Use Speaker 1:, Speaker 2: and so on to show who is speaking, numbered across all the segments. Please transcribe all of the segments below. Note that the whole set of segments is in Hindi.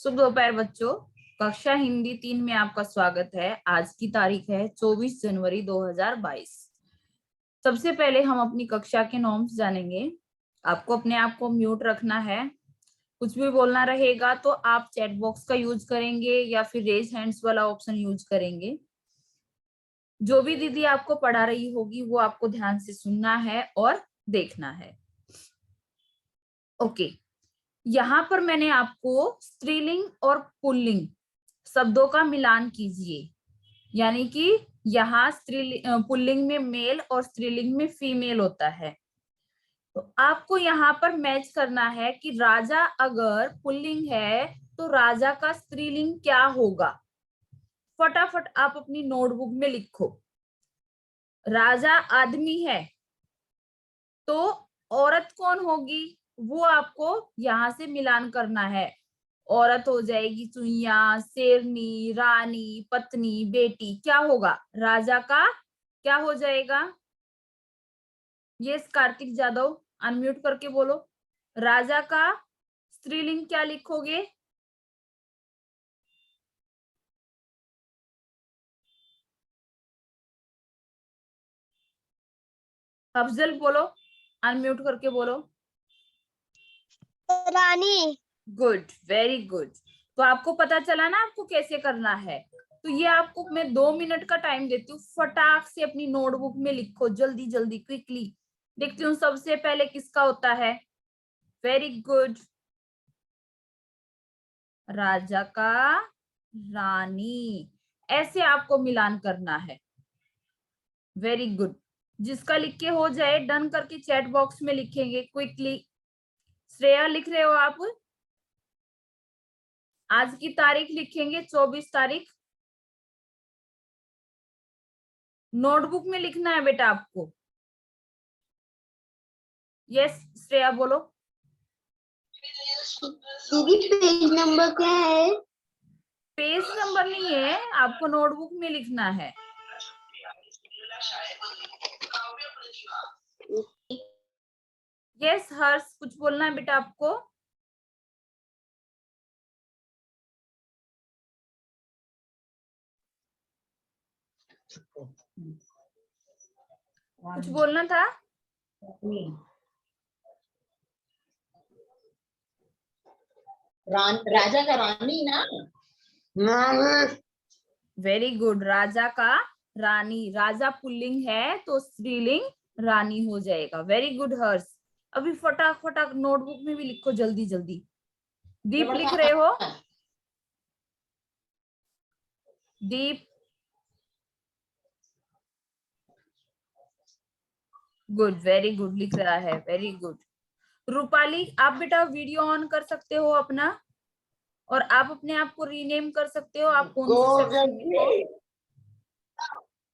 Speaker 1: शुभ दोपहर बच्चों। कक्षा हिंदी 3 में आपका स्वागत है। आज की तारीख है 24 जनवरी 2022। सबसे पहले हम अपनी कक्षा के नॉर्म्स जानेंगे। आपको अपने आप को म्यूट रखना है। कुछ भी बोलना रहेगा तो आप चैट बॉक्स का यूज करेंगे या फिर रेज हैंड्स वाला ऑप्शन यूज करेंगे। जो भी दीदी आपको पढ़ा रही होगी वो आपको ध्यान से सुनना है और देखना है। ओके, यहाँ पर मैंने आपको स्त्रीलिंग और पुल्लिंग शब्दों का मिलान कीजिए। यानी कि यहाँ पुल्लिंग में मेल और स्त्रीलिंग में फीमेल होता है। तो आपको यहाँ पर मैच करना है कि राजा अगर पुल्लिंग है तो राजा का स्त्रीलिंग क्या होगा। फटाफट आप अपनी नोटबुक में लिखो। राजा आदमी है तो औरत कौन होगी, वो आपको यहाँ से मिलान करना है। औरत हो जाएगी चुईया, शेरनी, रानी, पत्नी, बेटी। क्या होगा, राजा का क्या हो जाएगा। यस कार्तिक जादव, अनम्यूट करके बोलो। राजा का स्त्रीलिंग क्या लिखोगे। अफजल बोलो, अनम्यूट करके बोलो।
Speaker 2: रानी।
Speaker 1: Good, very good. तो आपको पता चला ना आपको कैसे करना है। तो ये आपको मैं 2 मिनट का टाइम देती हूँ। फटाक से अपनी नोटबुक में लिखो, जल्दी जल्दी क्विकली। देखती हूँ सबसे पहले किसका होता है। वेरी गुड, राजा का रानी। ऐसे आपको मिलान करना है। Very good. जिसका लिख के हो जाए डन करके चैट बॉक्स में लिखेंगे क्विकली। श्रेया लिख रहे हो आप। आज की तारीख लिखेंगे 24 तारीख। नोटबुक में लिखना है बेटा आपको। यस श्रेया बोलो।
Speaker 2: दीदी पेज नंबर क्या है।
Speaker 1: पेज नंबर नहीं है, आपको नोटबुक में लिखना है। यस हर्ष, कुछ बोलना है बेटा आपको। कुछ बोलना था।
Speaker 3: राजा का रानी ना।
Speaker 1: वेरी गुड, राजा का रानी। राजा पुल्लिंग है तो स्त्रीलिंग रानी हो जाएगा। वेरी गुड हर्ष। अभी फटाक फटाक नोटबुक में भी लिखो जल्दी जल्दी। दीप लिख रहे हो। दीप गुड, वेरी गुड लिख रहा है। Very good. रूपाली आप बेटा वीडियो ऑन कर सकते हो अपना, और आप अपने आप को रीनेम कर सकते हो। आप कौन से सेक्शन में हो।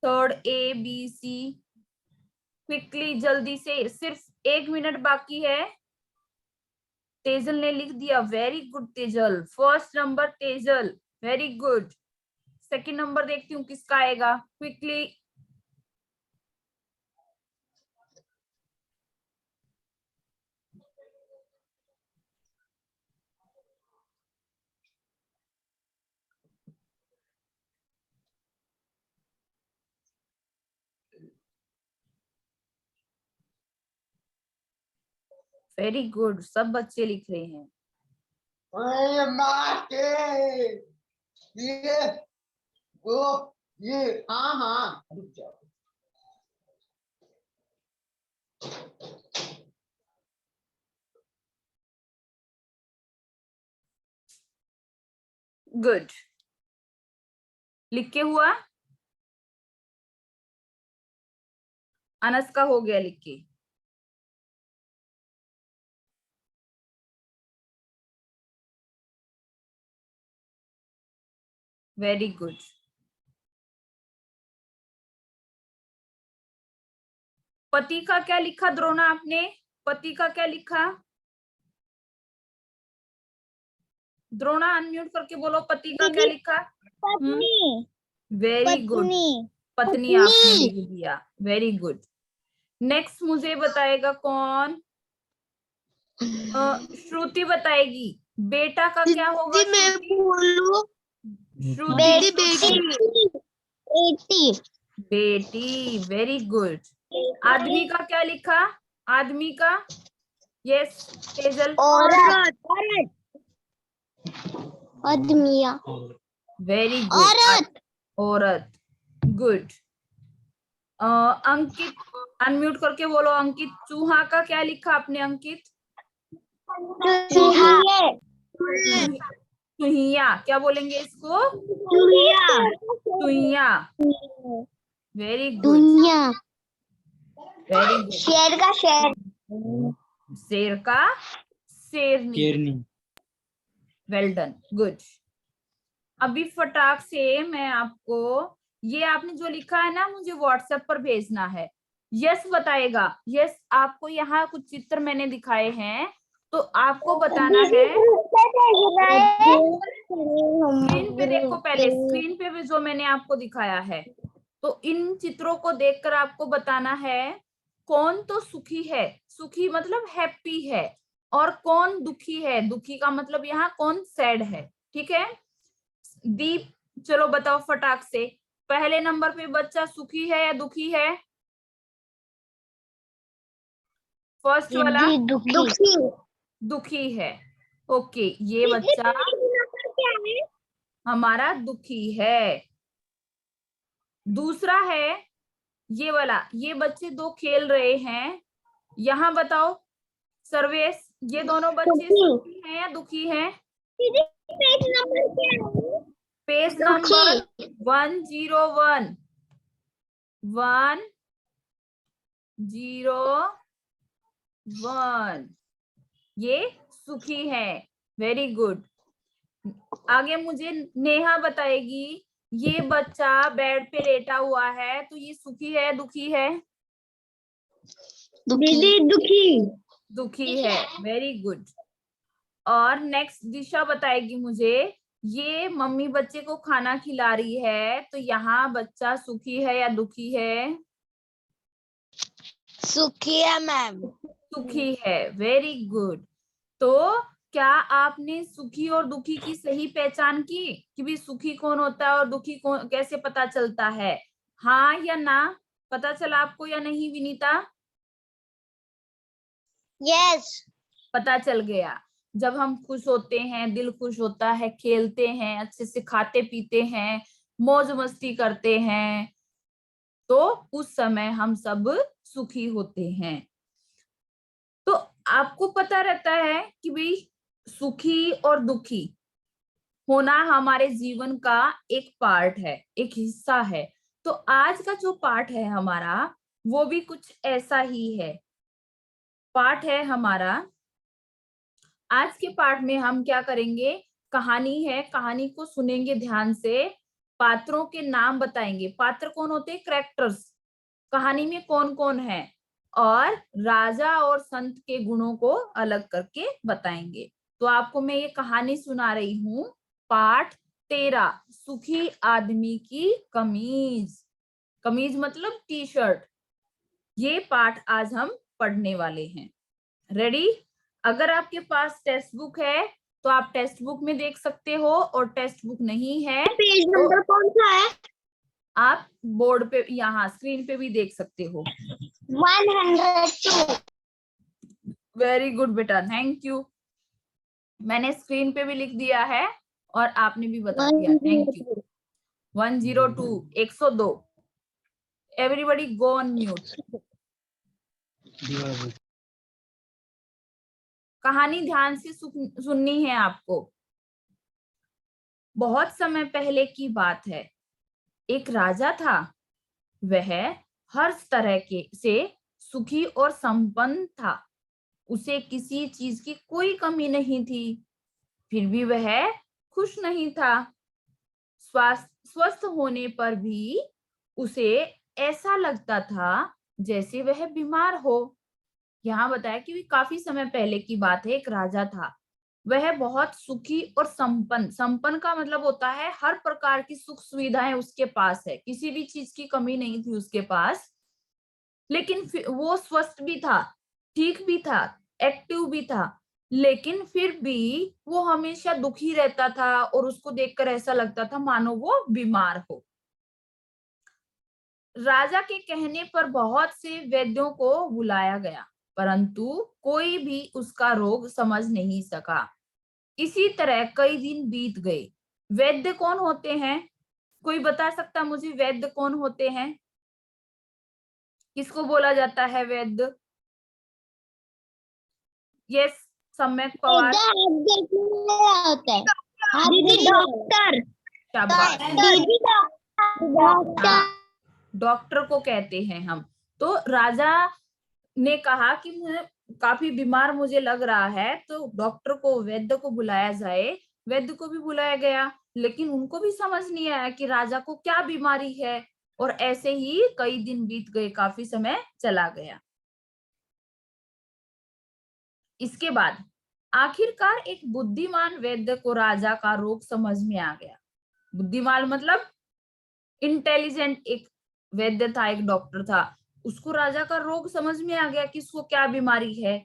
Speaker 1: Third A B C. Quickly जल्दी से, सिर्फ 1 मिनट बाकी है। तेजल ने लिख दिया। Very good Tejal, first number Tejal. Very good. Second number देखती हूँ किसका आएगा क्विकली। वेरी गुड, सब बच्चे लिख रहे हैं।
Speaker 3: ये हाँ हाँ रुक जाओ।
Speaker 1: गुड, लिख के हुआ। अनस का हो गया लिख के। Very good. पति का क्या लिखा द्रोणा आपने। पति का क्या लिखा। द्रोणा अनम्यूट करके बोलो, पति का क्या लिखा।
Speaker 2: पत्नी।
Speaker 1: वेरी गुड, पत्नी आपने लिख दिया। Very good. नेक्स्ट मुझे बताएगा कौन। श्रुति बताएगी। बेटा का क्या होगा?
Speaker 2: दीदी मैं
Speaker 1: श्रुति।
Speaker 2: बोलूं?
Speaker 1: श्रुति,
Speaker 2: बेटी।
Speaker 1: बेटी, वेरी गुड। आदमी का क्या लिखा? आदमी का, यस हेजल।
Speaker 2: औरत। आदमिया।
Speaker 1: Very good.
Speaker 2: औरत।
Speaker 1: औरत, गुड। अंकित, अनम्यूट करके बोलो अंकित। चूहा का क्या लिखा आपने अंकित?
Speaker 2: चूहा।
Speaker 1: चूहिया, क्या बोलेंगे इसको?
Speaker 2: चूहिया।
Speaker 1: चूहिया, वेरी गुड,
Speaker 2: दुनिया।
Speaker 1: Very good.
Speaker 2: शेर का शेर।
Speaker 1: शेर का शेरनी, वेल डन, गुड। अभी फटाक से मैं आपको, ये आपने जो लिखा है ना, मुझे व्हाट्सएप पर भेजना है। यस बताएगा। यस, आपको यहाँ कुछ चित्र मैंने दिखाए हैं, तो आपको बताना है। स्क्रीन पे देखो, पहले स्क्रीन पे भी जो मैंने आपको दिखाया है, तो इन चित्रों को देखकर आपको बताना है कौन तो सुखी है। सुखी मतलब हैप्पी है, और कौन दुखी है। दुखी का मतलब यहाँ कौन सैड है। ठीक है दीप, चलो बताओ फटाक से, पहले नंबर पे बच्चा सुखी है या दुखी है? फर्स्ट वाला
Speaker 2: दुखी।
Speaker 1: दुखी है। ओके, ये बच्चा
Speaker 2: क्या है?
Speaker 1: हमारा दुखी है। दूसरा है ये वाला, ये बच्चे दो खेल रहे हैं। यहाँ बताओ सर्वेश, ये दोनों बच्चे सुखी हैं या दुखी हैं?
Speaker 2: पेज नंबर क्या है?
Speaker 1: पेज नंबर 101, 101, ये सुखी है। Very good. आगे मुझे नेहा बताएगी, ये बच्चा बेड पे लेटा हुआ है, तो ये सुखी है दुखी है?
Speaker 2: दीदी दुखी।
Speaker 1: दुखी है, वेरी गुड। और नेक्स्ट दिशा बताएगी मुझे, ये मम्मी बच्चे को खाना खिला रही है, तो यहाँ बच्चा सुखी है या दुखी है?
Speaker 2: सुखी है मैम।
Speaker 1: सुखी है, वेरी गुड। तो क्या आपने सुखी और दुखी की सही पहचान की कि भी सुखी कौन होता है और दुखी कौन, कैसे पता चलता है? हाँ या ना? पता चला आपको या नहीं विनीता?
Speaker 2: यस।
Speaker 1: पता चल गया। जब हम खुश होते हैं, दिल खुश होता है, खेलते हैं, अच्छे से खाते पीते हैं, मौज मस्ती करते हैं, तो उस समय हम सब सुखी होते हैं। तो आपको पता रहता है कि भाई सुखी और दुखी होना हमारे जीवन का एक पार्ट है, एक हिस्सा है। तो आज का जो पार्ट है हमारा, वो भी कुछ ऐसा ही है। पार्ट है हमारा, आज के पार्ट में हम क्या करेंगे, कहानी है, कहानी को सुनेंगे ध्यान से, पात्रों के नाम बताएंगे। पात्र कौन होते हैं? कैरेक्टर्स। कहानी में कौन कौन है, और राजा और संत के गुणों को अलग करके बताएंगे। तो आपको मैं ये कहानी सुना रही हूँ, पाठ 13, सुखी आदमी की कमीज। कमीज मतलब टी शर्ट। ये पाठ आज हम पढ़ने वाले हैं। रेडी? अगर आपके पास टेक्स्ट बुक है तो आप टेक्स्ट बुक में देख सकते हो, और टेक्स्ट बुक नहीं है
Speaker 2: पेज
Speaker 1: तो
Speaker 2: नंबर कौन सा है?
Speaker 1: आप बोर्ड पे, यहाँ स्क्रीन पे भी देख सकते हो।
Speaker 2: 102।
Speaker 1: वेरी गुड बेटा, थैंक यू। मैंने स्क्रीन पे भी लिख दिया है और आपने भी बता दिया, thank you. 102, 102। Everybody go on mute. कहानी ध्यान से सुननी है आपको। बहुत समय पहले की बात है। एक राजा था, वह हर तरह के से सुखी और संपन्न था। उसे किसी चीज की कोई कमी नहीं थी, फिर भी वह खुश नहीं था। स्वस्थ होने पर भी उसे ऐसा लगता था जैसे वह बीमार हो। यहाँ बताया कि काफी समय पहले की बात है, एक राजा था, वह बहुत सुखी और संपन्न। संपन्न का मतलब होता है हर प्रकार की सुख सुविधाएं उसके पास है, किसी भी चीज की कमी नहीं थी उसके पास। लेकिन वो स्वस्थ भी था, ठीक भी था, एक्टिव भी था, लेकिन फिर भी वो हमेशा दुखी रहता था और उसको देखकर ऐसा लगता था मानो वो बीमार हो। राजा के कहने पर बहुत से वैद्यों को बुलाया गया, परंतु कोई भी उसका रोग समझ नहीं सका। इसी तरह कई दिन बीत गए। वैद्य कौन होते हैं? कोई बता सकता मुझे वैद्य कौन होते हैं? किसको बोला जाता है वैद्य? यस, सम्यक पवार।
Speaker 2: होता है दीदी, डॉक्टर।
Speaker 1: शाबाश।
Speaker 2: दीदी डॉक्टर।
Speaker 1: हाँ, डॉक्टर को कहते हैं हम। तो राजा ने कहा कि मुझे काफी बीमार मुझे लग रहा है, तो डॉक्टर को, वैद्य को बुलाया जाए। वैद्य को भी बुलाया गया, लेकिन उनको भी समझ नहीं आया कि राजा को क्या बीमारी है। और ऐसे ही कई दिन बीत गए, काफी समय चला गया। इसके बाद आखिरकार एक बुद्धिमान वैद्य को राजा का रोग समझ में आ गया। बुद्धिमान मतलब इंटेलिजेंट एक वैद्य था, एक डॉक्टर था। उसको राजा का रोग समझ में आ गया कि इसको क्या बीमारी है।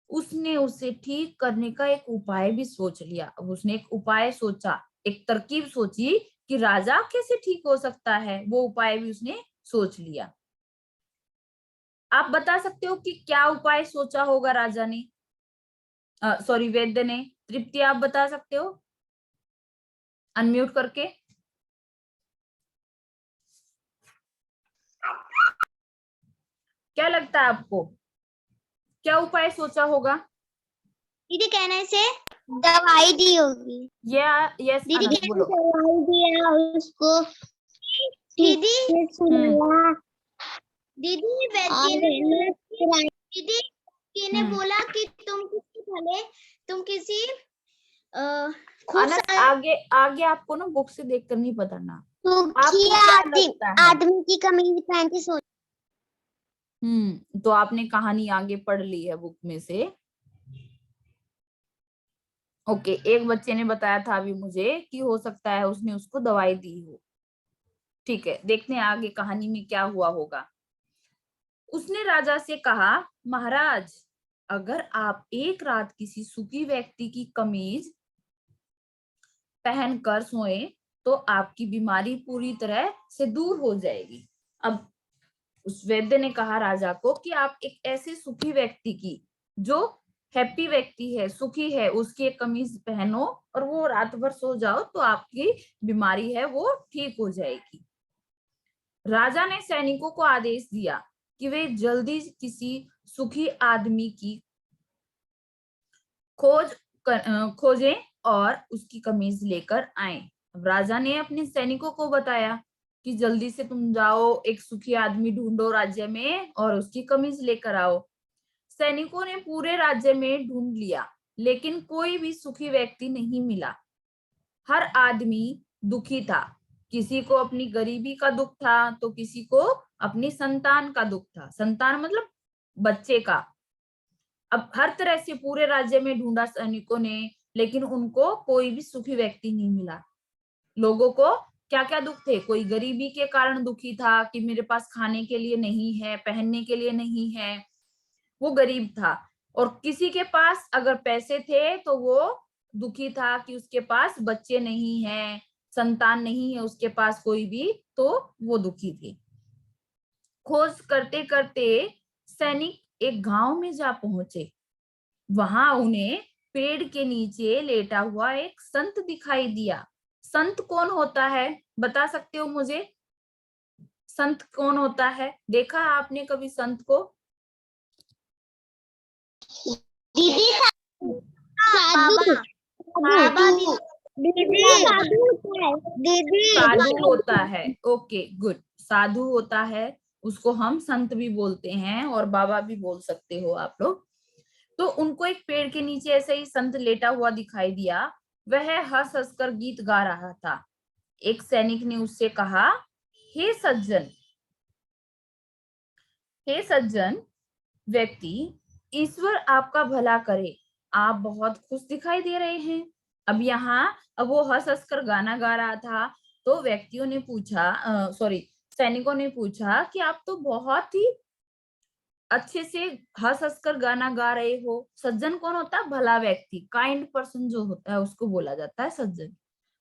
Speaker 1: उसने उसे ठीक करने का एक उपाय भी सोच लिया। अब उसने एक उपाय सोचा, एक तरकीब सोची कि राजा कैसे ठीक हो सकता है। वो उपाय भी उसने सोच लिया। आप बता सकते हो कि क्या उपाय सोचा होगा राजा ने, सॉरी वैद्य ने? तृप्ति, आप बता सकते हो अनम्यूट करके? क्या लगता है आपको, क्या उपाय सोचा होगा?
Speaker 2: दीदी कहने से दवाई दी होगी।
Speaker 1: या यस,
Speaker 2: दीदी
Speaker 1: अनंत
Speaker 2: कहने
Speaker 1: बोलो।
Speaker 2: से दवाई दिया उसको। दीदी दीदी दीदी ने बोला कि तुम किसी
Speaker 1: अनंत, आगे आगे आपको ना बुक से देख कर नहीं बताना। आपको क्या लगता है?
Speaker 2: आदमी की कमीज पहन के सो।
Speaker 1: तो आपने कहानी आगे पढ़ ली है बुक में से। ओके, एक बच्चे ने बताया था अभी मुझे कि हो सकता है उसने उसको दवाई दी हो। ठीक है, देखते हैं आगे कहानी में क्या हुआ होगा। उसने राजा से कहा, महाराज, अगर आप एक रात किसी सुखी व्यक्ति की कमीज पहनकर सोए तो आपकी बीमारी पूरी तरह से दूर हो जाएगी। अब उस वैद्य ने कहा राजा को कि आप एक ऐसे सुखी व्यक्ति की, जो हैप्पी व्यक्ति है, सुखी है, उसकी एक कमीज पहनो और वो रात भर सो जाओ तो आपकी बीमारी है वो ठीक हो जाएगी। राजा ने सैनिकों को आदेश दिया कि वे जल्दी किसी सुखी आदमी की खोजें और उसकी कमीज लेकर आए। राजा ने अपने सैनिकों को बताया कि जल्दी से तुम जाओ, एक सुखी आदमी ढूंढो राज्य में और उसकी कमीज लेकर आओ। सैनिकों ने पूरे राज्य में ढूंढ लिया, लेकिन कोई भी सुखी व्यक्ति नहीं मिला। हर आदमी दुखी था। किसी को अपनी गरीबी का दुख था, तो किसी को अपनी संतान का दुख था। संतान मतलब बच्चे का। अब हर तरह से पूरे राज्य में ढूंढा सैनिकों ने, लेकिन उनको कोई भी सुखी व्यक्ति नहीं मिला। लोगों को क्या क्या दुख थे? कोई गरीबी के कारण दुखी था कि मेरे पास खाने के लिए नहीं है, पहनने के लिए नहीं है, वो गरीब था। और किसी के पास अगर पैसे थे तो वो दुखी था कि उसके पास बच्चे नहीं है, संतान नहीं है उसके पास कोई भी, तो वो दुखी थे। खोज करते करते सैनिक एक गांव में जा पहुंचे। वहां उन्हें पेड़ के नीचे लेटा हुआ एक संत दिखाई दिया। संत कौन होता है, बता सकते हो मुझे? संत कौन होता है? देखा आपने कभी संत को?
Speaker 2: दीदी साधु। दीदी
Speaker 1: साधु होता है। ओके, गुड, साधु होता है, उसको हम संत भी बोलते हैं और बाबा भी बोल सकते हो आप लोग। तो उनको एक पेड़ के नीचे ऐसे ही संत लेटा हुआ दिखाई दिया। वह हंस हंस कर गीत गा रहा था। एक सैनिक ने उससे कहा, हे सज्जन, हे सज्जन व्यक्ति, ईश्वर आपका भला करे, आप बहुत खुश दिखाई दे रहे हैं। अब वो हंस हंस कर गाना गा रहा था। तो व्यक्तियों ने पूछा, सॉरी, सैनिकों ने पूछा कि आप तो बहुत ही अच्छे से हंस हंस कर गाना गा रहे हो। सज्जन कौन होता है? भला व्यक्ति, काइंड पर्सन जो होता है उसको बोला जाता है सज्जन।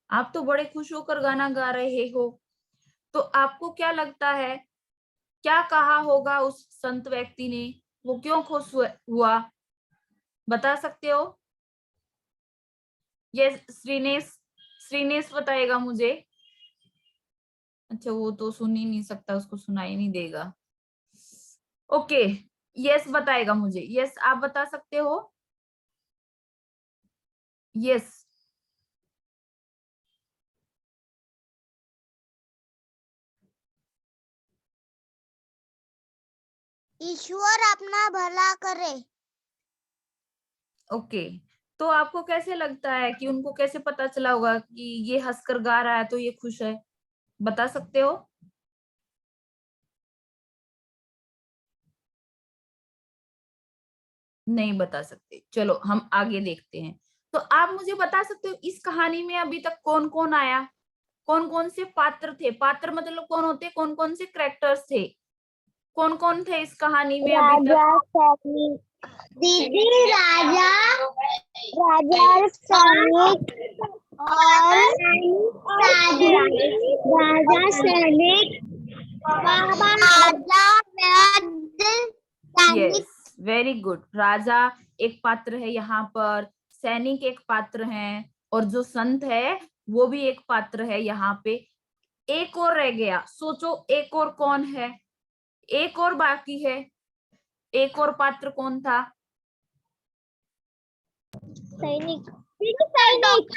Speaker 1: आप तो बड़े खुश होकर गाना गा रहे हो, तो आपको क्या लगता है क्या कहा होगा उस संत व्यक्ति ने? वो क्यों खुश हुआ, बता सकते हो? ये श्रीनेश, श्रीनेश बताएगा मुझे। अच्छा, वो तो सुन ही नहीं सकता, उसको सुनाई नहीं देगा। ओके, यस बताएगा मुझे। यस, आप बता सकते हो? यस।
Speaker 2: ईश्वर अपना भला करे।
Speaker 1: ओके, तो आपको कैसे लगता है कि उनको कैसे पता चला होगा कि ये हंसकर गा रहा है तो ये खुश है? बता सकते हो? नहीं बता सकते। चलो हम आगे देखते हैं। तो आप मुझे बता सकते हो इस कहानी में अभी तक कौन कौन आया, कौन कौन से पात्र थे? पात्र मतलब कौन होते, कौन कौन से कैरेक्टर्स थे, कौन कौन थे इस कहानी में अभी तक?
Speaker 2: दीदी, राजा, राजा सैनिक और राजा सैनिक, बाबा राजा वैद्य सैनिक।
Speaker 1: Yes, very good. राजा एक पात्र है यहाँ पर, सैनिक एक पात्र है, और जो संत है वो भी एक पात्र है यहाँ पे। एक और रह गया, सोचो एक और कौन है? एक और बाकी है, एक और पात्र कौन था?
Speaker 2: सैनिक, सैनिक,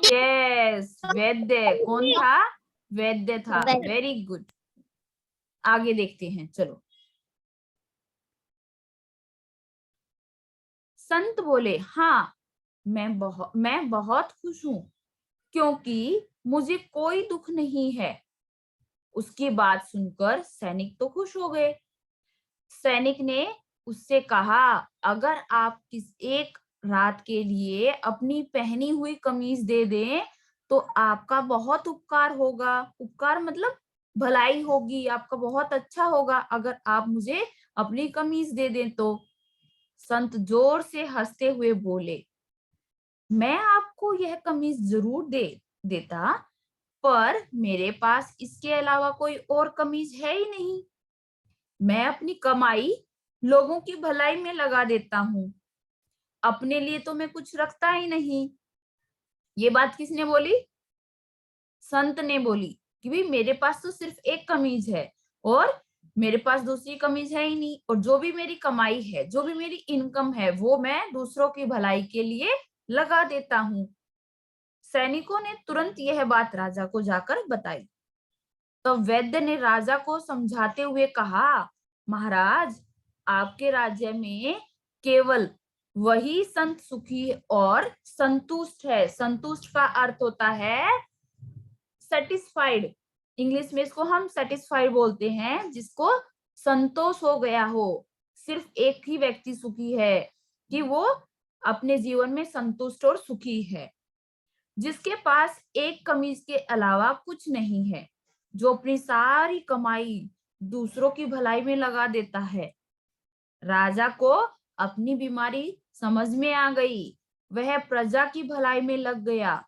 Speaker 1: यस, वैद्य। कौन था? वैद्य था।
Speaker 2: वैद्य।
Speaker 1: Very good. आगे देखते हैं, चलो। संत बोले, हाँ मैं बहुत खुश हूं, क्योंकि मुझे कोई दुख नहीं है। उसकी बात सुनकर सैनिक तो खुश हो गए। सैनिक ने उससे कहा, अगर आप किस एक रात के लिए अपनी पहनी हुई कमीज दे दें तो आपका बहुत उपकार होगा। उपकार मतलब भलाई होगी, आपका बहुत अच्छा होगा अगर आप मुझे अपनी कमीज दे दें तो। संत जोर से हंसते हुए बोले, मैं आपको यह कमीज जरूर देता, पर मेरे पास इसके अलावा कोई और कमीज है ही नहीं। मैं अपनी कमाई लोगों की भलाई में लगा देता हूँ, अपने लिए तो मैं कुछ रखता ही नहीं। ये बात किसने बोली? संत ने बोली कि भाई मेरे पास तो सिर्फ एक कमीज है और मेरे पास दूसरी कमीज है ही नहीं, और जो भी मेरी कमाई है, जो भी मेरी इनकम है, वो मैं दूसरों की भलाई के लिए लगा देता हूँ। सैनिकों ने तुरंत यह बात राजा को जाकर बताई। तो वैद्य ने राजा को समझाते हुए कहा, महाराज, आपके राज्य में केवल वही संत सुखी और संतुष्ट है। संतुष्ट का अर्थ होता है सेटिस्फाइड। इंग्लिश में इसको हम सेटिस्फाइड बोलते हैं, जिसको संतोष हो गया हो। सिर्फ एक ही व्यक्ति सुखी है कि वो अपने जीवन में संतुष्ट और सुखी है, जिसके पास एक कमीज के अलावा कुछ नहीं है, जो अपनी सारी कमाई दूसरों की भलाई में लगा देता है। राजा को अपनी बीमारी समझ में आ गई, वह प्रजा की भलाई में लग गया।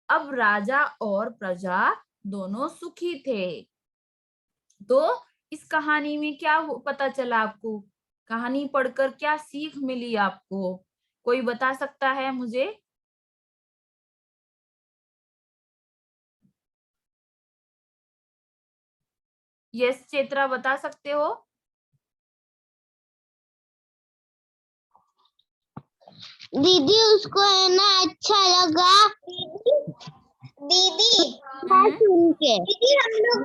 Speaker 1: अब राजा और प्रजा दोनों सुखी थे। तो इस कहानी में क्या पता चला आपको? कहानी पढ़कर क्या सीख मिली आपको? कोई बता सकता है मुझे? यस चेत्रा, बता सकते हो?
Speaker 2: दीदी, उसको है ना अच्छा लगा दीदी सुन के। दीदी, हम लोग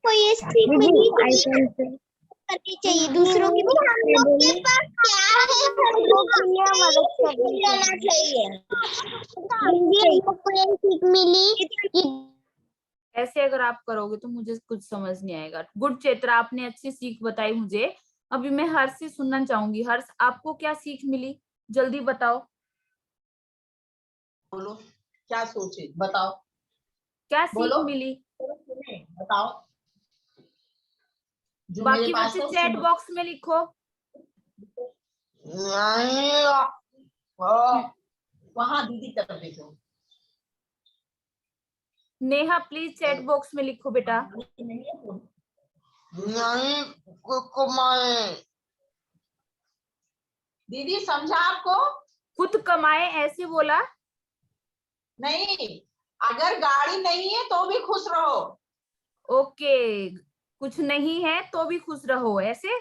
Speaker 2: को ये सीख मिली करनी चाहिए दूसरों की। हम लोग के पास क्या है, हम लोग को मदद करना चाहिए। दीदी, हम लोग को ये सीख मिली कि
Speaker 1: ऐसे अगर आप करोगे तो मुझे कुछ समझ नहीं आएगा। गुड चेत्रा, आपने अच्छी सीख बताई मुझे। अभी मैं हर्ष से सुनना चाहूंगी। हर्ष, आपको क्या सीख मिली? जल्दी बताओ।
Speaker 3: बोलो, क्या सोचे बताओ।
Speaker 1: क्या सीख
Speaker 3: बोलो,
Speaker 1: मिली?
Speaker 3: सुने बताओ। जो
Speaker 1: बाकी
Speaker 3: मेरे पास
Speaker 1: बच्चे
Speaker 3: है उसी
Speaker 1: चैट
Speaker 3: में।
Speaker 1: बॉक्स में लिखो।
Speaker 3: वहाँ दीदी तरफ देखो।
Speaker 1: नेहा प्लीज चैट बॉक्स में लिखो बेटा।
Speaker 3: दीदी समझा आपको?
Speaker 1: खुद कमाए ऐसे बोला।
Speaker 3: नहीं, अगर गाड़ी नहीं है तो भी खुश रहो।
Speaker 1: ओके, कुछ नहीं है तो भी खुश रहो ऐसे।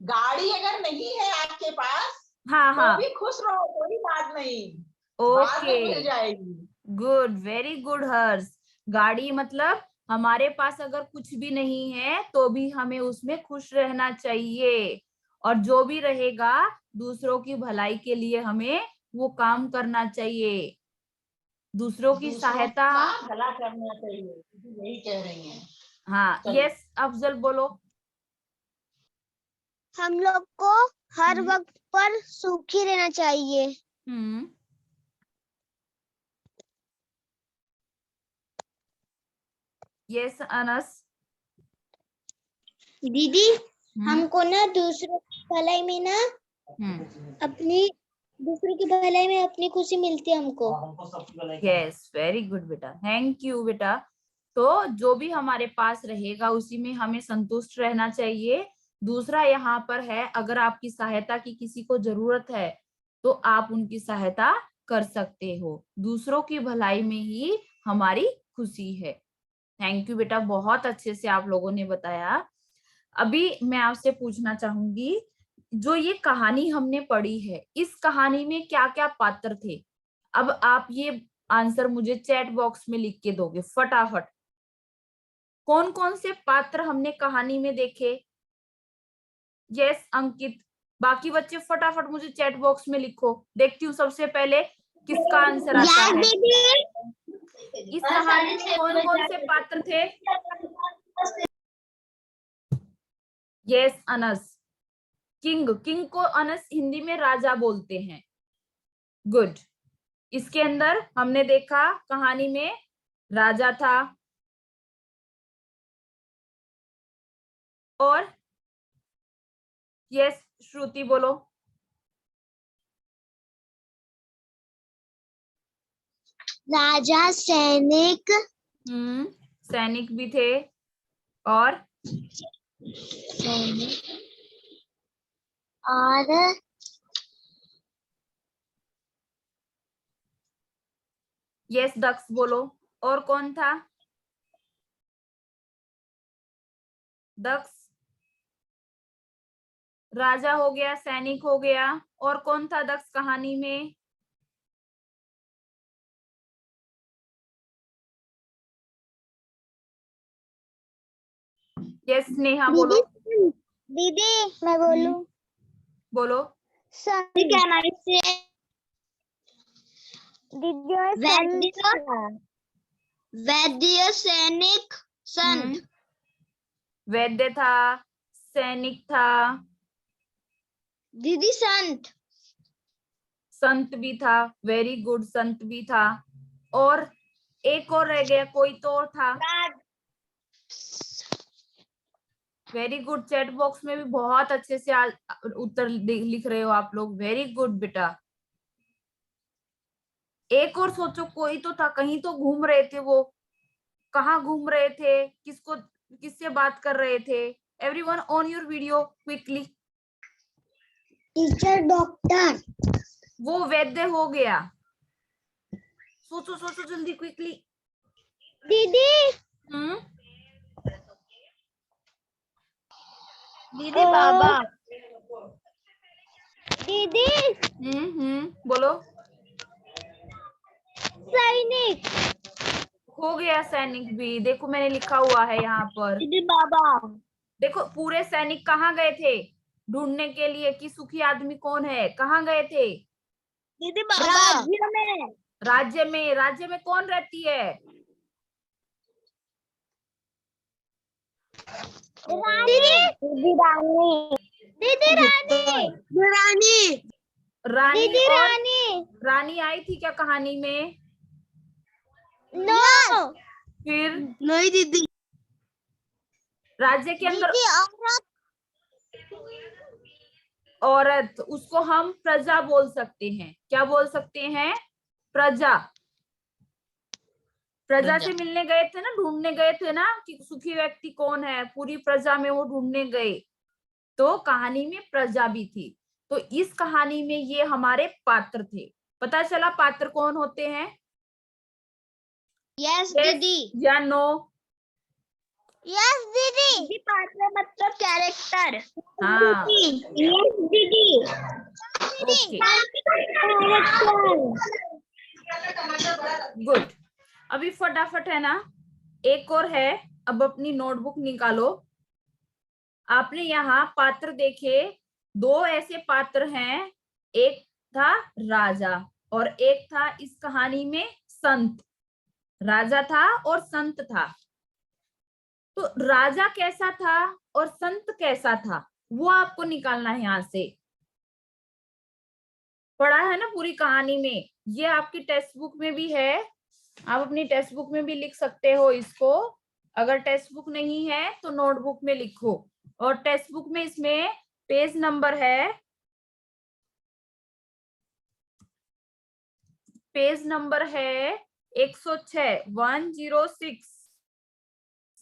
Speaker 3: गाड़ी अगर नहीं है आपके पास
Speaker 1: हाँ
Speaker 3: तो
Speaker 1: हाँ,
Speaker 3: भी खुश रहो, कोई बात नहीं, बाद
Speaker 1: ओके,
Speaker 3: में मिल जाएगी।
Speaker 1: गुड, वेरी गुड हर्ष। गाड़ी मतलब हमारे पास अगर कुछ भी नहीं है तो भी हमें उसमें खुश रहना चाहिए, और जो भी रहेगा दूसरों की भलाई के लिए हमें वो काम करना चाहिए, दूसरों की
Speaker 3: दूसरों
Speaker 1: सहायता।
Speaker 3: का भला करना चाहिए, दीदी यही कह रही हैं।
Speaker 1: हाँ,
Speaker 3: चलो।
Speaker 1: यस अफजल बोलो।
Speaker 2: हम लोग को हर वक्त पर सुखी रहना चाहिए।
Speaker 1: हम्म, यस अनस।
Speaker 2: दीदी हमको ना दूसरों की भलाई में ना अपनी दूसरों की भलाई में अपनी खुशी मिलती है हमको।
Speaker 1: यस, वेरी गुड बेटा, थैंक यू बेटा। तो जो भी हमारे पास रहेगा उसी में हमें संतुष्ट रहना चाहिए। दूसरा यहाँ पर है, अगर आपकी सहायता की किसी को जरूरत है तो आप उनकी सहायता कर सकते हो। दूसरों की भलाई में ही हमारी खुशी है। थैंक यू बेटा, बहुत अच्छे से आप लोगों ने बताया। अभी मैं आपसे पूछना चाहूंगी, जो ये कहानी हमने पढ़ी है, इस कहानी में क्या क्या पात्र थे? अब आप ये आंसर मुझे चैट बॉक्स में लिख के दोगे फटाफट। कौन कौन से पात्र हमने कहानी में देखे? यस अंकित। बाकी बच्चे फटाफट मुझे चैट बॉक्स में लिखो, देखती हूँ सबसे पहले किसका आंसर आता है। इस कहानी में कौन कौन से पात्र थे? Yes Anas, king. किंग को अनस हिंदी में राजा बोलते हैं। गुड। इसके अंदर हमने देखा कहानी में राजा था, और यस श्रुति बोलो।
Speaker 2: राजा, सैनिक
Speaker 1: सैनिक भी थे, और यस दक्ष बोलो। और कौन था? दक्ष, राजा हो गया, सैनिक हो गया, और कौन था दक्ष कहानी में? यस नेहा बोलो।
Speaker 2: दीदी मैं बोलूं?
Speaker 1: बोलो।
Speaker 2: क्या नाम से दीदी? वैद्य, सैनिक, संत।
Speaker 1: वैद्य था, सैनिक था,
Speaker 2: दीदी संत।
Speaker 1: संत भी था, वेरी गुड, संत भी था, और एक और रह गया, कोई तो और था। वेरी गुड, चैट बॉक्स में भी बहुत अच्छे से उत्तर लिख रहे हो आप लोग, वेरी गुड बेटा। एक और सोचो, कोई तो था, कहीं तो घूम रहे थे वो, कहाँ घूम रहे थे, किसको किससे बात कर रहे थे? Everyone on your video quickly.
Speaker 2: Teacher, doctor.
Speaker 1: वो वैद्य हो गया, सोचो सोचो जल्दी क्विकली।
Speaker 2: दीदी दीदी बाबा। दीदी
Speaker 1: बोलो।
Speaker 2: सैनिक।
Speaker 1: हो गया सैनिक भी, देखो मैंने लिखा हुआ है यहाँ पर।
Speaker 2: दीदी बाबा।
Speaker 1: देखो पूरे सैनिक कहाँ गए थे ढूंढने के लिए कि सुखी आदमी कौन है, कहाँ गए थे?
Speaker 2: दीदी बाबा। राज्य में।
Speaker 1: राज्य में। राज्य में कौन रहती है?
Speaker 2: रानी। दीदी रानी। दीदी रानी। रानी।
Speaker 1: रानी।
Speaker 2: दीदी
Speaker 1: और
Speaker 2: रानी।
Speaker 1: रानी आई थी क्या कहानी में?
Speaker 2: नो।
Speaker 1: फिर
Speaker 2: नहीं दीदी।
Speaker 1: राज्य के अंदर
Speaker 2: दीदी
Speaker 1: औरत, उसको हम प्रजा बोल सकते हैं। क्या बोल सकते हैं? प्रजा। प्रजा से मिलने गए थे ना, ढूंढने गए थे ना कि सुखी व्यक्ति कौन है, पूरी प्रजा में वो ढूंढने गए, तो कहानी में प्रजा भी थी। तो इस कहानी में ये हमारे पात्र थे। पता चला पात्र कौन होते हैं?
Speaker 2: यस
Speaker 1: Yes
Speaker 2: दीदी,
Speaker 1: या नो?
Speaker 2: यस दीदी, पात्र मतलब कैरेक्टर।
Speaker 1: हाँ,
Speaker 2: यस दीदी,
Speaker 1: ओके,
Speaker 2: कैरेक्टर।
Speaker 1: गुड। अभी फटाफट है ना, एक और है। अब अपनी नोटबुक निकालो। आपने यहाँ पात्र देखे, दो ऐसे पात्र हैं, एक था राजा और एक था इस कहानी में संत। राजा था और संत था। तो राजा कैसा था और संत कैसा था, वो आपको निकालना है यहाँ से। पढ़ा है ना पूरी कहानी में, ये आपकी टेक्स्ट बुक में भी है, आप अपनी टेक्स्ट बुक में भी लिख सकते हो इसको। अगर टेक्स्ट बुक नहीं है तो नोटबुक में लिखो। और टेक्स्ट बुक में इसमें पेज नंबर है, पेज नंबर है 106, 106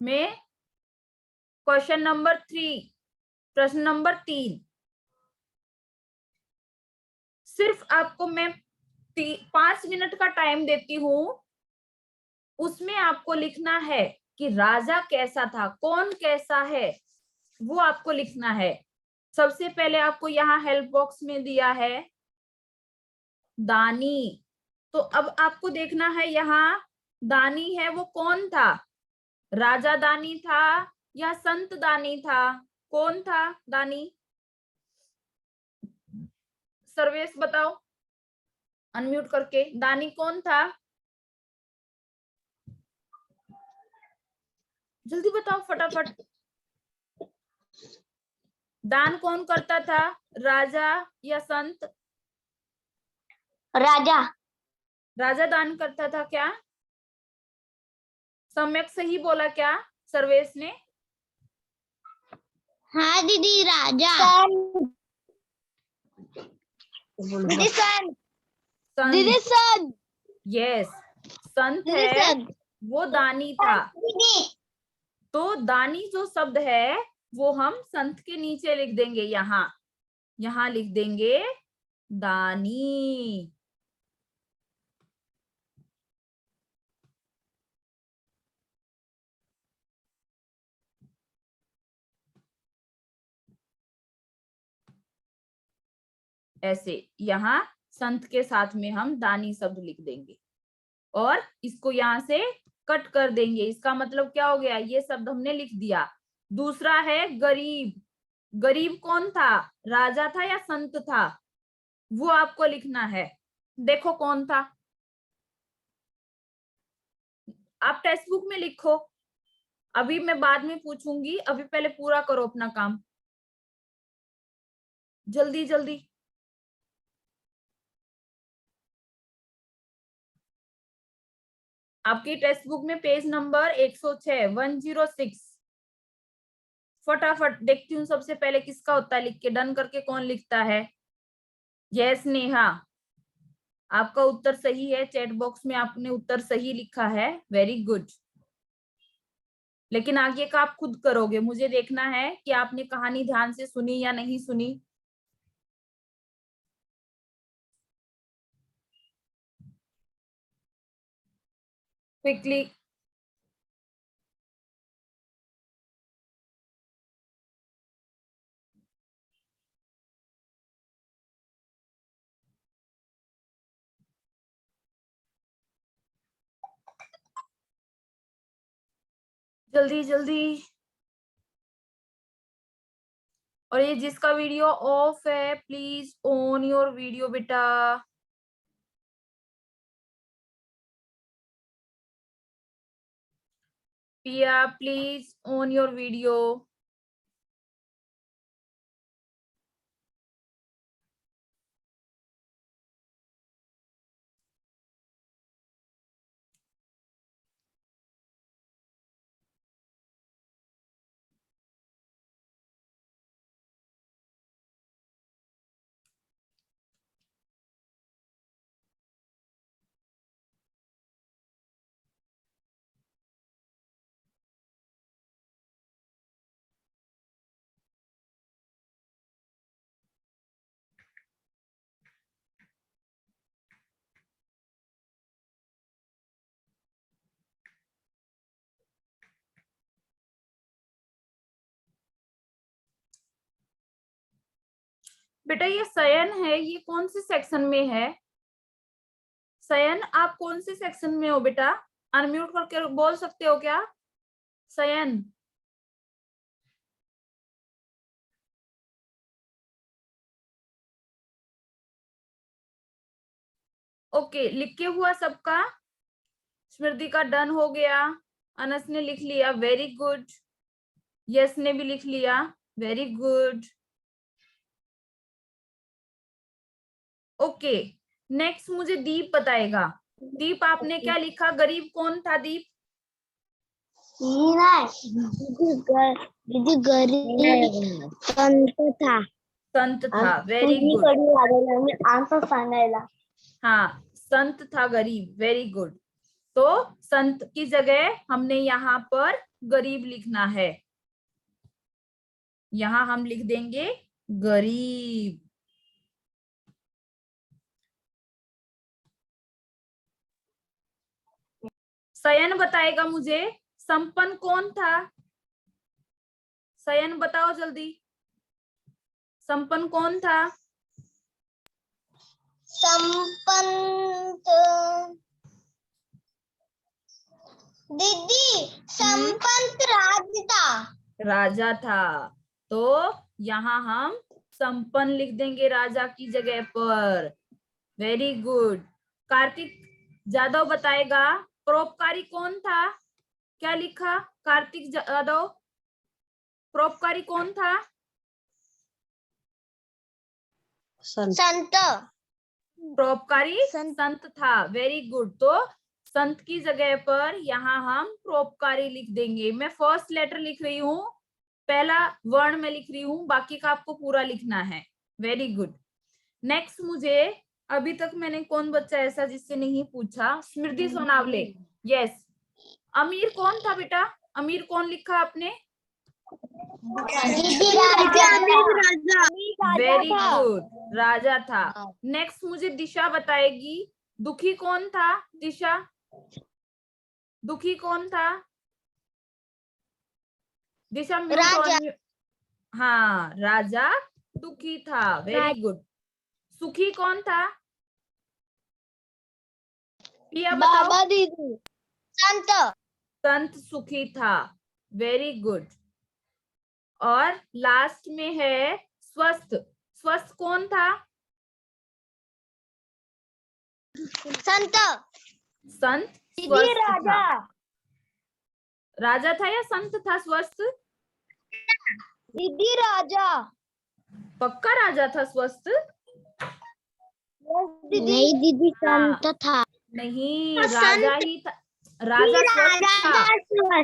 Speaker 1: में क्वेश्चन नंबर 3, प्रश्न नंबर 3। सिर्फ आपको मैं 5 मिनट का टाइम देती हूँ, उसमें आपको लिखना है कि राजा कैसा था, कौन कैसा है, वो आपको लिखना है। सबसे पहले आपको यहाँ हेल्प बॉक्स में दिया है दानी। तो अब आपको देखना है यहाँ दानी है वो कौन था, राजा दानी था या संत दानी था? कौन था दानी? सर्वेश बताओ अनम्यूट करके, दानी कौन था? जल्दी बताओ फटाफट। दान कौन करता था, राजा या संत?
Speaker 2: राजा।
Speaker 1: राजा दान करता था क्या? सम्यक सही बोला क्या सर्वेश ने?
Speaker 2: हाँ दीदी, राजा। दीदी सन, दीदी
Speaker 1: संत,
Speaker 2: सन,
Speaker 1: यस, संत
Speaker 2: दीदी
Speaker 1: है
Speaker 2: सन।
Speaker 1: वो दानी था।
Speaker 2: दीदी,
Speaker 1: तो दानी जो शब्द है वो हम संत के नीचे लिख देंगे, यहाँ यहाँ लिख देंगे दानी। ऐसे यहाँ संत के साथ में हम दानी शब्द लिख देंगे और इसको यहाँ से कट कर देंगे। इसका मतलब क्या हो गया, ये शब्द हमने लिख दिया। दूसरा है गरीब। गरीब कौन था, राजा था या संत था? वो आपको लिखना है। देखो कौन था, आप टेक्स्ट बुक में लिखो। अभी मैं बाद में पूछूंगी, अभी पहले पूरा करो अपना काम, जल्दी जल्दी। आपकी टेक्स्ट बुक में पेज नंबर 106, 106। फटाफट देखती हूँ सबसे पहले किसका होता है, लिख के डन करके कौन लिखता है? यस नेहा, आपका उत्तर सही है, चैट बॉक्स में आपने उत्तर सही लिखा है, वेरी गुड। लेकिन आगे का आप खुद करोगे, मुझे देखना है कि आपने कहानी ध्यान से सुनी या नहीं सुनी। क्विकली। जल्दी जल्दी। और ये जिसका वीडियो ऑफ है प्लीज ऑन योर वीडियो बेटा। पिया प्लीज ऑन योर वीडियो। बेटा ये सयन है, ये कौन से सेक्शन में है? सयन आप कौन से सेक्शन में हो बेटा? अनम्यूट करके बोल सकते हो क्या सयन? ओके, लिख के हुआ सबका? स्मृति का डन हो गया, अनस ने लिख लिया, वेरी गुड। यस ने भी लिख लिया, वेरी गुड। ओके, नेक्स्ट मुझे दीप बताएगा। दीप आपने क्या लिखा? गरीब कौन था दीप?
Speaker 2: दीदी गरीब संत था.
Speaker 1: संत था, वेरी गुड।
Speaker 2: आंसर सांगायला.
Speaker 1: हाँ, संत था गरीब, वेरी गुड। तो संत की जगह हमने यहाँ पर गरीब लिखना है। यहाँ हम लिख देंगे गरीब। सयन बताएगा मुझे, संपन्न कौन था? सयन बताओ जल्दी, संपन्न कौन था?
Speaker 2: संपन्त दीदी संपन्त राज था.
Speaker 1: राजा था, तो यहाँ हम संपन्न लिख देंगे राजा की जगह पर। Very good. कार्तिक जादव बताएगा, परोपकारी कौन था? क्या लिखा कार्तिक जादव? परोपकारी कौन था?
Speaker 2: संत.
Speaker 1: परोपकारी संत था, वेरी गुड। तो संत की जगह पर यहाँ हम परोपकारी लिख देंगे। मैं फर्स्ट लेटर लिख रही हूँ, पहला वर्ण में लिख रही हूँ, बाकी का आपको पूरा लिखना है। Very good. नेक्स्ट मुझे, अभी तक मैंने कौन बच्चा ऐसा जिससे नहीं पूछा? स्मृति सोनावले, यस। अमीर कौन था बेटा? अमीर कौन लिखा आपने? वेरी गुड, राजा था। नेक्स्ट मुझे दिशा बताएगी, दुखी कौन था? दिशा, दुखी कौन था? दिशा
Speaker 2: राजा.
Speaker 1: हाँ, राजा दुखी था, वेरी गुड। सुखी कौन था? पिया बताओ।
Speaker 2: बाबा दीदी संत.
Speaker 1: संत सुखी था, वेरी गुड। और लास्ट में है स्वस्थ। स्वस्थ कौन था?
Speaker 2: संत.
Speaker 1: संत
Speaker 2: दीदी
Speaker 1: स्वस्थ
Speaker 2: राजा.
Speaker 1: था। राजा था या संत था स्वस्थ?
Speaker 2: दीदी राजा.
Speaker 1: पक्का राजा था स्वस्थ?
Speaker 2: नहीं दीदी संत था.
Speaker 1: नहीं, राजा ही था। राजा स्वस्थ था।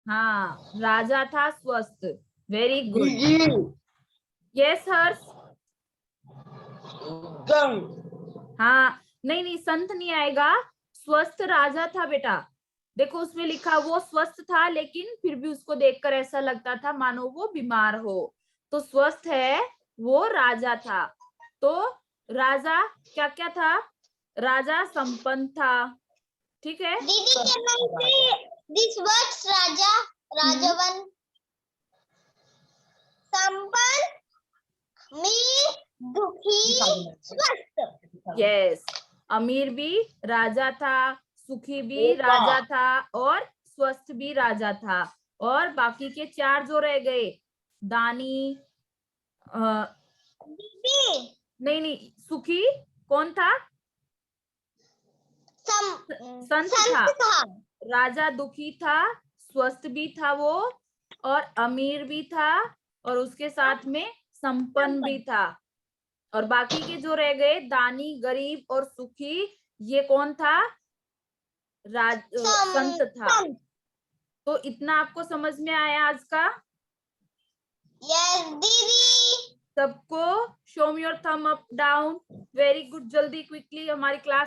Speaker 1: हाँ, राजा था स्वस्थ, वेरी गुड। यस हर्ष। हाँ, नहीं नहीं, संत नहीं आएगा, स्वस्थ राजा था बेटा। देखो उसमें लिखा वो स्वस्थ था, लेकिन फिर भी उसको देखकर ऐसा लगता था मानो वो बीमार हो। तो स्वस्थ है वो राजा था। तो राजा क्या क्या था? राजा संपन्न था, ठीक है।
Speaker 2: दीदी can I say this words राजा, राजवन, संपन्न, मीर, दुखी, स्वस्थ.
Speaker 1: यस, अमीर भी राजा था, सुखी भी राजा था, और स्वस्थ भी राजा था। और बाकी के चार जो रह गए, दानी, नहीं नहीं, सुखी कौन था? संत था। राजा दुखी था, स्वस्थ भी था वो, और अमीर भी था, और उसके साथ में संपन्न भी था। और बाकी के जो रह गए, दानी, गरीब और सुखी, ये कौन था? संत था। तो इतना आपको समझ में आया आज का?
Speaker 2: यस दीदी.
Speaker 1: सबको show me your thumb up down. Very good. जल्दी क्विकली, हमारी क्लास